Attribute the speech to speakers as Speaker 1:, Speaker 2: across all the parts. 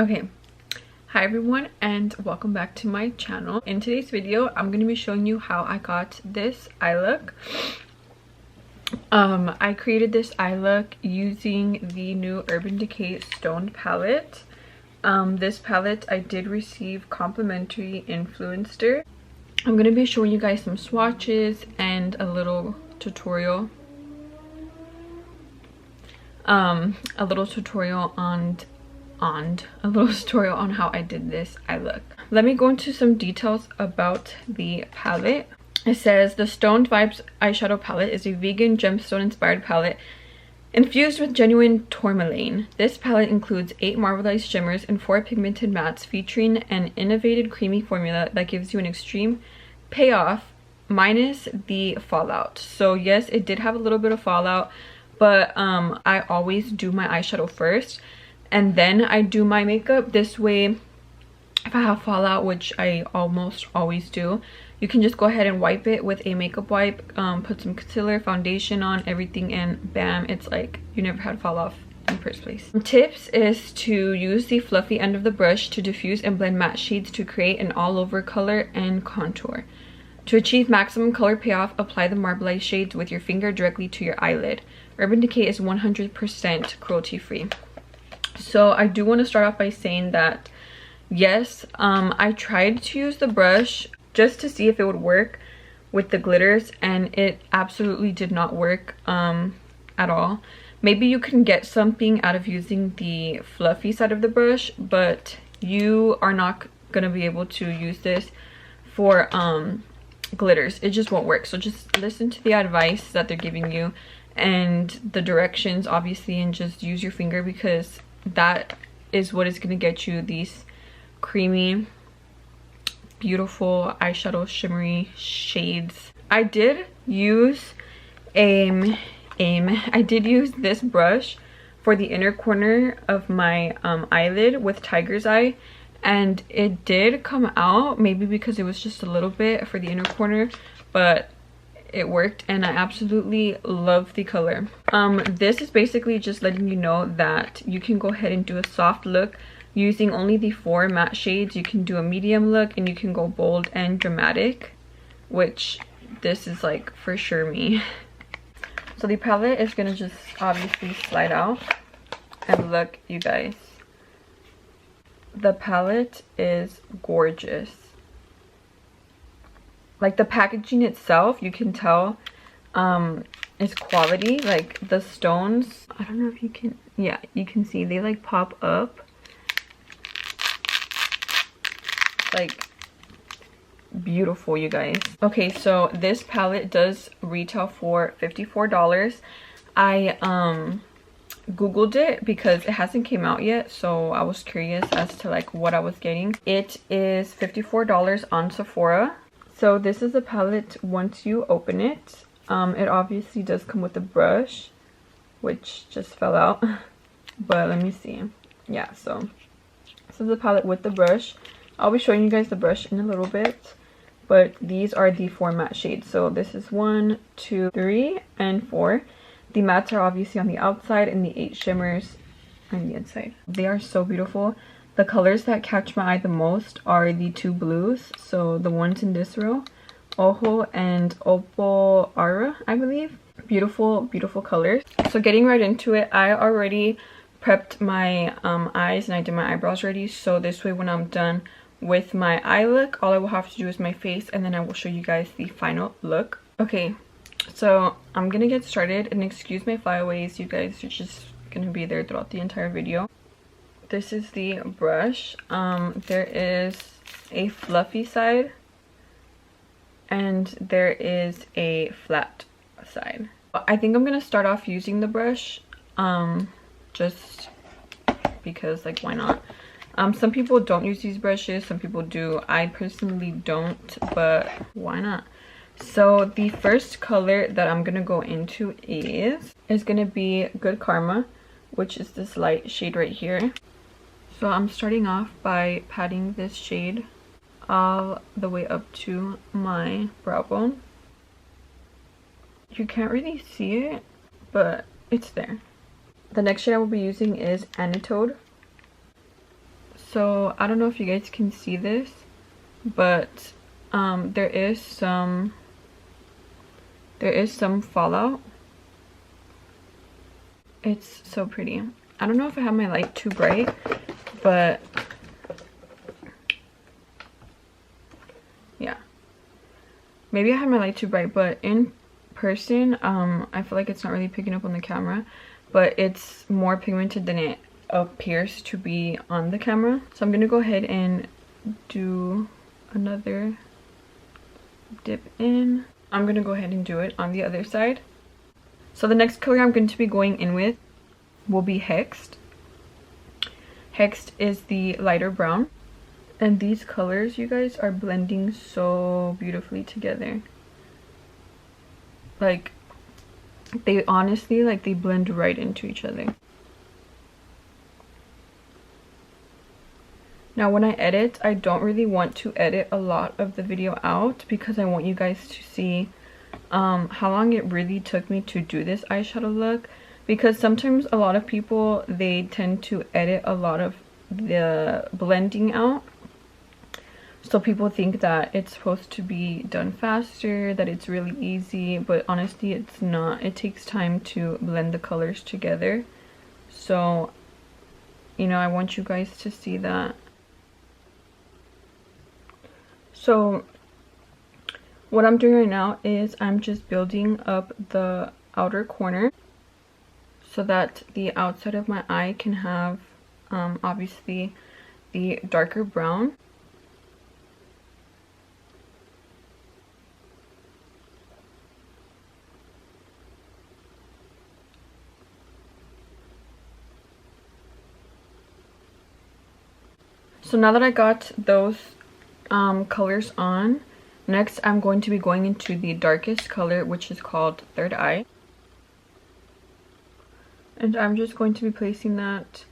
Speaker 1: Okay, hi everyone and welcome back to my channel. In today's video I'm going to be showing you how I got this eye look. I created this eye look using the new Urban Decay Stoned palette. This palette I did receive complimentary influencer. I'm going to be showing you guys some swatches and a little tutorial on how I did this eye look. Let me go into some details about the palette. It says the Stoned Vibes eyeshadow palette is a vegan gemstone inspired palette infused with genuine tourmaline. This palette includes 8 marbleized shimmers and 4 pigmented mattes, featuring an innovative creamy formula that gives you an extreme payoff minus the fallout. So yes, it did have a little bit of fallout, but I always do my eyeshadow first and then I do my makeup. This way, if I have fallout, which I almost always do, you can just go ahead and wipe it with a makeup wipe, put some concealer, foundation on, everything, and bam, it's like you never had fallout in the first place. Tips is to use the fluffy end of the brush to diffuse and blend matte shades to create an all-over color and contour. To achieve maximum color payoff, apply the marbleized shades with your finger directly to your eyelid. Urban Decay is 100% cruelty-free. So I do want to start off by saying that yes, I tried to use the brush just to see if it would work with the glitters, and it absolutely did not work at all. Maybe you can get something out of using the fluffy side of the brush, but you are not going to be able to use this for glitters. It just won't work. So just listen to the advice that they're giving you and the directions, obviously, and just use your finger, because that is what is going to get you these creamy, beautiful eyeshadow shimmery shades. I did use I did use this brush for the inner corner of my eyelid with Tiger's Eye, and it did come out, maybe because it was just a little bit for the inner corner, but it worked and I absolutely love the color. This is basically just letting you know that you can go ahead and do a soft look using only the 4 matte shades. You can do a medium look and you can go bold and dramatic, which this is like for sure me. So the palette is gonna just obviously slide out, and look, you guys, the palette is gorgeous. Like, the packaging itself, you can tell is quality. Like, the stones, I don't know if you can, yeah, you can see they like pop up. Like, beautiful, you guys. Okay, so this palette does retail for $54. I googled it because it hasn't came out yet, so I was curious as to like what I was getting. It is $54 on Sephora. So this is the palette once you open it. It obviously does come with a brush, which just fell out. But let me see. Yeah, so this is the palette with the brush. I'll be showing you guys the brush in a little bit. But these are the 4 matte shades. So this is 1, 2, 3, and 4. The mattes are obviously on the outside and the 8 shimmers on the inside. They are so beautiful. The colors that catch my eye the most are the 2 blues. So the ones in this row, Ojo and Opal Ara, I believe. Beautiful, beautiful colors. So getting right into it, I already prepped my eyes and I did my eyebrows ready. So this way, when I'm done with my eye look, all I will have to do is my face, and then I will show you guys the final look. Okay, so I'm gonna get started, and excuse my flyaways, you guys are just gonna be there throughout the entire video. This is the brush. There is a fluffy side and there is a flat side. I think I'm gonna start off using the brush just because, like, why not? Some people don't use these brushes, some people do. I personally don't, but why not? So the first color that I'm gonna go into is gonna be Good Karma, which is this light shade right here. So I'm starting off by patting this shade all the way up to my brow bone. You can't really see it, but it's there. The next shade I will be using is Anatode. So I don't know if you guys can see this, but there is some fallout. It's so pretty. I don't know if I have my light too bright, but yeah, maybe I have my light too bright, but in person I feel like it's not really picking up on the camera, but it's more pigmented than it appears to be on the camera. So I'm gonna go ahead and do another dip in. I'm gonna go ahead and do it on the other side. So the next color I'm going to be going in with will be Hexed. Hexed is the lighter brown, and these colors, you guys, are blending so beautifully together. Like, they honestly, like, they blend right into each other. Now when I edit, I don't really want to edit a lot of the video out because I want you guys to see how long it really took me to do this eyeshadow look, because sometimes a lot of people, they tend to edit a lot of the blending out, so people think that it's supposed to be done faster, that it's really easy, but honestly it's not. It takes time to blend the colors together. So, you know, I want you guys to see that. So what I'm doing right now is I'm just building up the outer corner so that the outside of my eye can have obviously the darker brown. So now that I got those colors on, next I'm going to be going into the darkest color, which is called Third Eye. And I'm just going to be placing that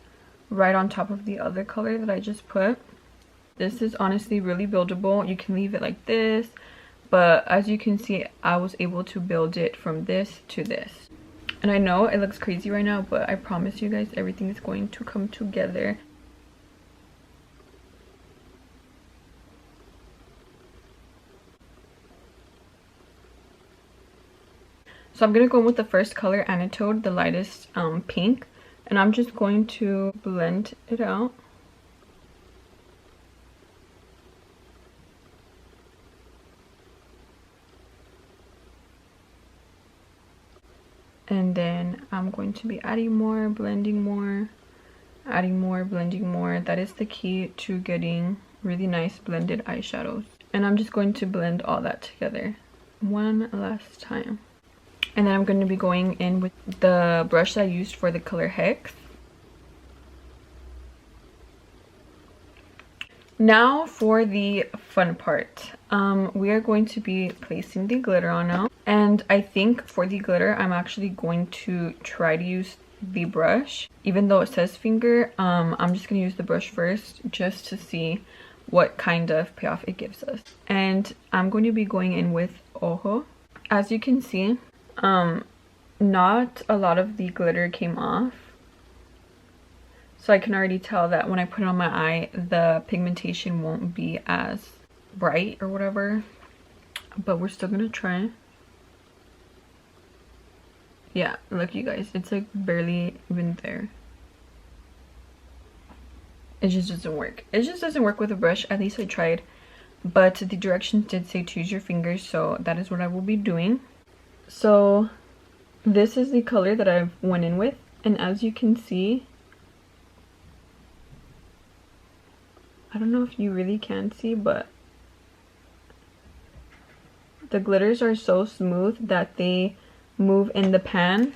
Speaker 1: right on top of the other color that I just put. This is honestly really buildable. You can leave it like this, but as you can see, I was able to build it from this to this. And I know it looks crazy right now, but I promise you guys everything is going to come together. So I'm going to go with the first color, Anatode, the lightest pink. And I'm just going to blend it out. And then I'm going to be adding more, blending more, adding more, blending more. That is the key to getting really nice blended eyeshadows. And I'm just going to blend all that together one last time. And then I'm going to be going in with the brush that I used for the color Hex. Now for the fun part. We are going to be placing the glitter on now. And I think for the glitter, I'm actually going to try to use the brush. Even though it says finger, I'm just going to use the brush first just to see what kind of payoff it gives us. And I'm going to be going in with Ojo. As you can see, not a lot of the glitter came off, so I can already tell that when I put it on my eye, the pigmentation won't be as bright or whatever, but we're still gonna try. Yeah, look you guys, it's like barely even there. It just doesn't work. It just doesn't work with a brush. At least I tried, but the directions did say to use your fingers, so that is what I will be doing. So this is the color that I went in with, and as you can see, I don't know if you really can see, but the glitters are so smooth that they move in the pan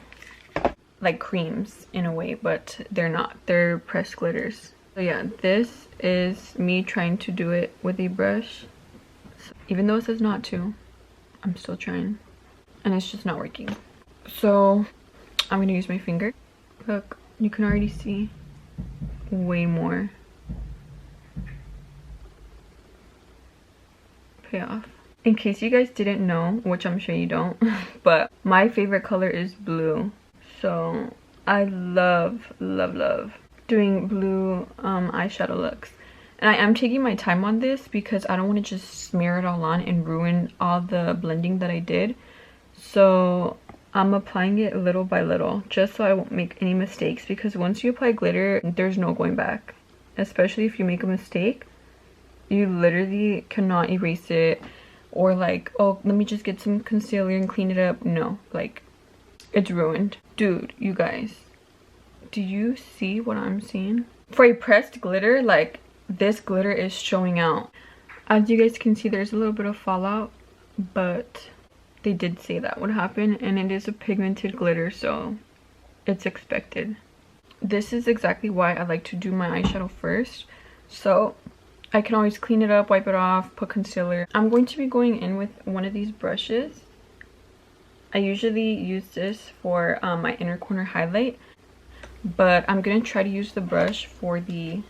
Speaker 1: like creams in a way, but they're not. They're pressed glitters. So yeah, this is me trying to do it with a brush. Even though it says not to, I'm still trying. And it's just not working. So I'm gonna use my finger. Look, you can already see way more payoff. In case you guys didn't know, which I'm sure you don't, but my favorite color is blue. So I love, love, love doing blue eyeshadow looks. And I am taking my time on this because I don't want to just smear it all on and ruin all the blending that I did. So I'm applying it little by little just so I won't make any mistakes, because once you apply glitter, there's no going back. Especially if you make a mistake, you literally cannot erase it, or like, oh, let me just get some concealer and clean it up. No, like, it's ruined. Dude, you guys, do you see what I'm seeing? For a pressed glitter, like, this glitter is showing out. As you guys can see, there's a little bit of fallout, but they did say that would happen, and it is a pigmented glitter, so it's expected. This is exactly why I like to do my eyeshadow first, so I can always clean it up, wipe it off, put concealer. I'm going to be going in with one of these brushes. I usually use this for my inner corner highlight, but I'm going to try to use the brush for the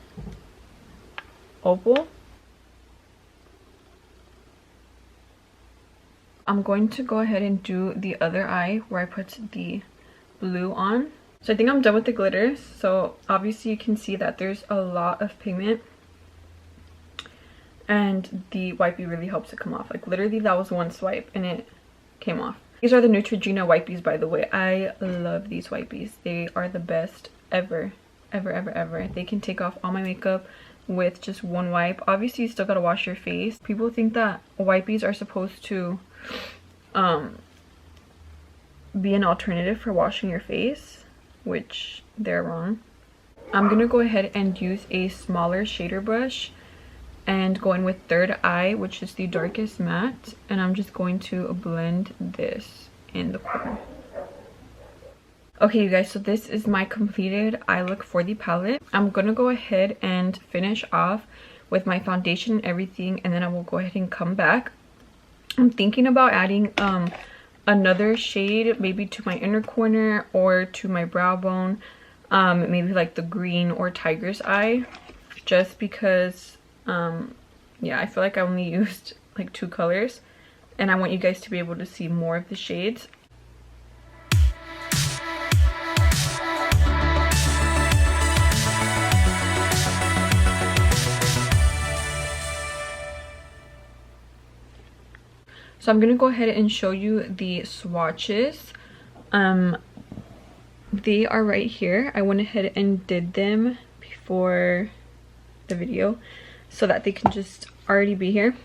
Speaker 1: opal. I'm going to go ahead and do the other eye where I put the blue on. So I think I'm done with the glitter. So obviously you can see that there's a lot of pigment, and the wipey really helps it come off. Like, literally that was one swipe and it came off. These are the Neutrogena wipies, by the way. I love these wipies. They are the best ever, ever, ever, ever. They can take off all my makeup with just one wipe. Obviously you still gotta wash your face. People think that wipies are supposed to be an alternative for washing your face, which they're wrong. I'm gonna go ahead and use a smaller shader brush and go in with Third Eye, which is the darkest matte, and I'm just going to blend this in the corner. Okay, you guys, so this is my completed eye look for the palette. I'm gonna go ahead and finish off with my foundation and everything, and then I will go ahead and come back. I'm thinking about adding another shade, maybe to my inner corner or to my brow bone, maybe like the green or tiger's eye, just because yeah, I feel like I only used like 2 colors, and I want you guys to be able to see more of the shades. So I'm gonna go ahead and show you the swatches. They are right here. I went ahead and did them before the video so that they can just already be here.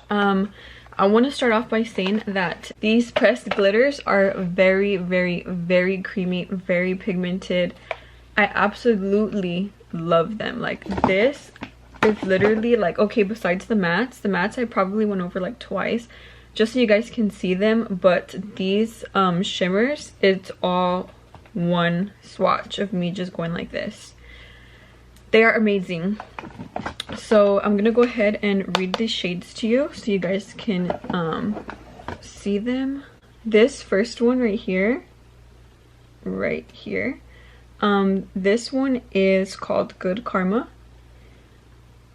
Speaker 1: I want to start off by saying that these pressed glitters are very, very, very creamy, very pigmented. I absolutely love them. Like, this is literally like, okay, besides the mattes I probably went over like twice just so you guys can see them, but these shimmers, it's all one swatch of me just going like this. They are amazing. So I'm gonna go ahead and read the shades to you so you guys can see them. This first one right here, this one is called Good Karma.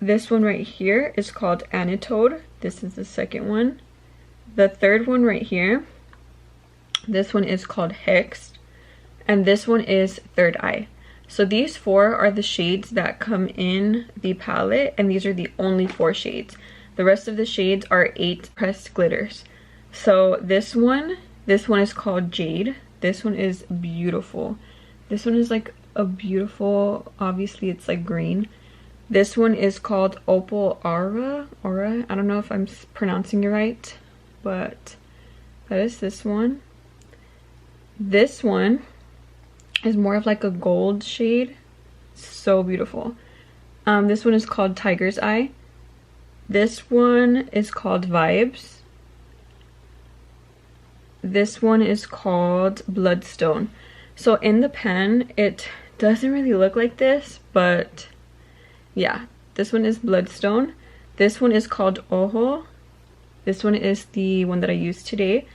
Speaker 1: This one right here is called Anatode. This is the second one. The third one right here, this one is called Hexed, and this one is Third Eye. So these 4 are the shades that come in the palette, and these are the only 4 shades. The rest of the shades are 8 pressed glitters. So this one is called Jade. This one is beautiful. This one is like a beautiful, obviously it's like green. This one is called Opal Aura. I don't know if I'm pronouncing it right, but that is this one. This one is more of like a gold shade. So beautiful. This one is called Tiger's Eye. This one is called Vibes. This one is called Bloodstone. So in the pen, it doesn't really look like this, but yeah, this one is Bloodstone. This one is called Ojo. This one is the one that I used today.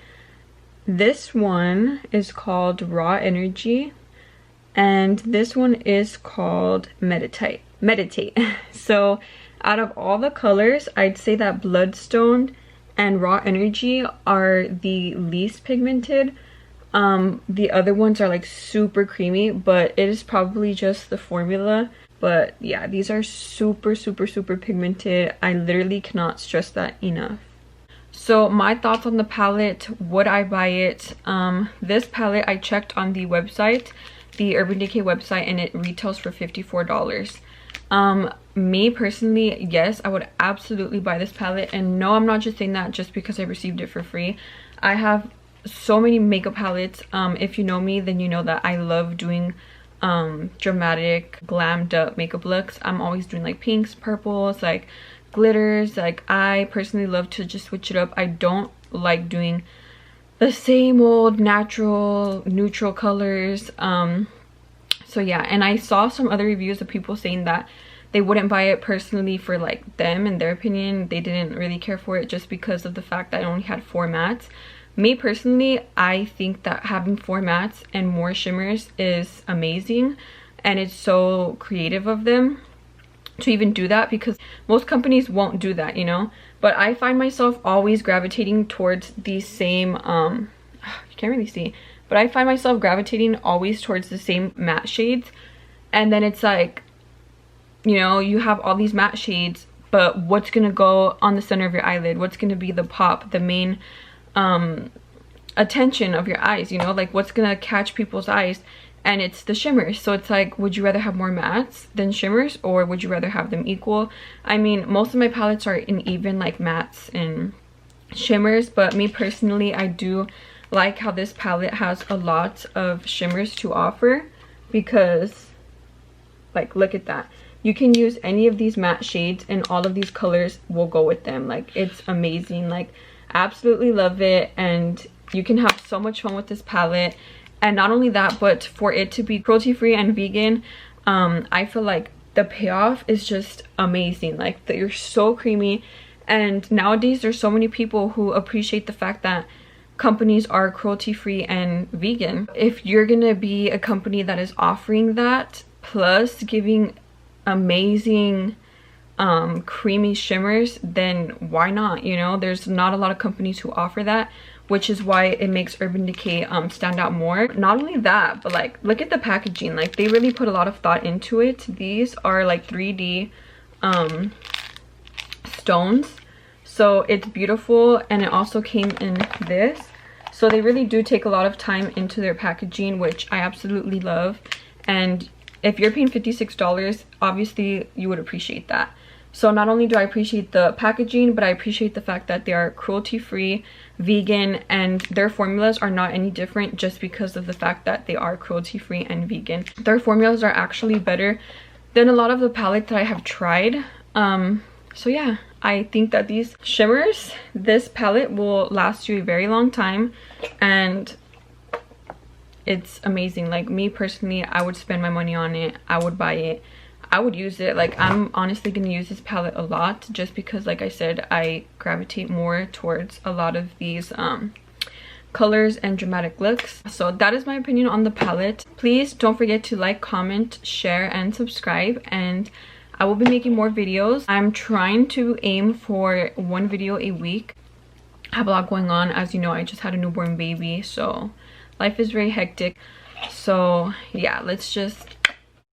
Speaker 1: This one is called Raw Energy. And this one is called Meditate. So out of all the colors, I'd say that Bloodstone and Raw Energy are the least pigmented. The other ones are like super creamy, but it is probably just the formula. But yeah, these are super pigmented. I literally cannot stress that enough. So my thoughts on the palette, would I buy it? This palette I checked on the website, the Urban Decay website, and it retails for $54. Me personally, yes, I would absolutely buy this palette. And no, I'm not just saying that just because I received it for free. I have so many makeup palettes. If you know me, then you know that I love doing dramatic glammed up makeup looks. I'm always doing like pinks, purples, like glitters. Like I personally love to just switch it up. I don't like doing the same old natural neutral colors. So yeah, and I saw some other reviews of people saying that they wouldn't buy it personally for like them, in their opinion. They didn't really care for it just because of the fact that I only had 4 mattes. Me personally, I think that having 4 mattes and more shimmers is amazing, and it's so creative of them to even do that, because most companies won't do that, you know. But I find myself always gravitating towards the same you can't really see, but I find myself gravitating always towards the same matte shades. And then it's like, you know, you have all these matte shades, but what's gonna go on the center of your eyelid? What's gonna be the pop, the main attention of your eyes, you know? Like what's gonna catch people's eyes? And it's the shimmers. So it's like, would you rather have more mattes than shimmers, or would you rather have them equal? I mean, most of my palettes are in even like mattes and shimmers, but me personally, I do like how this palette has a lot of shimmers to offer, because like, look at that. You can use any of these matte shades and all of these colors will go with them. Like it's amazing. Like absolutely love it, and you can have so much fun with this palette. And not only that, but for it to be cruelty free and vegan, I feel like the payoff is just amazing. Like they're so creamy, and nowadays there's so many people who appreciate the fact that companies are cruelty free and vegan. If you're gonna be a company that is offering that plus giving amazing creamy shimmers, then why not? You know, there's not a lot of companies who offer that, which is why it makes Urban Decay stand out more. Not only that, but like look at the packaging. Like they really put a lot of thought into it. These are like 3D stones, so it's beautiful. And it also came in this, so they really do take a lot of time into their packaging, which I absolutely love. And if you're paying $56, obviously you would appreciate that. So not only do I appreciate the packaging, but I appreciate the fact that they are cruelty free, vegan, and their formulas are not any different just because of the fact that they are cruelty free and vegan. Their formulas are actually better than a lot of the palettes that I have tried. So yeah, I think that these shimmers, this palette will last you a very long time, and it's amazing. Like me personally, I would spend my money on it. I would buy it. I would use it. Like I'm honestly gonna use this palette a lot, just because like I said, I gravitate more towards a lot of these colors and dramatic looks. So that is my opinion on the palette. Please don't forget to like, comment, share, and subscribe, and I will be making more videos. I'm trying to aim for 1 video a week. I have a lot going on. As you know, I just had a newborn baby, so life is very hectic. So yeah, let's just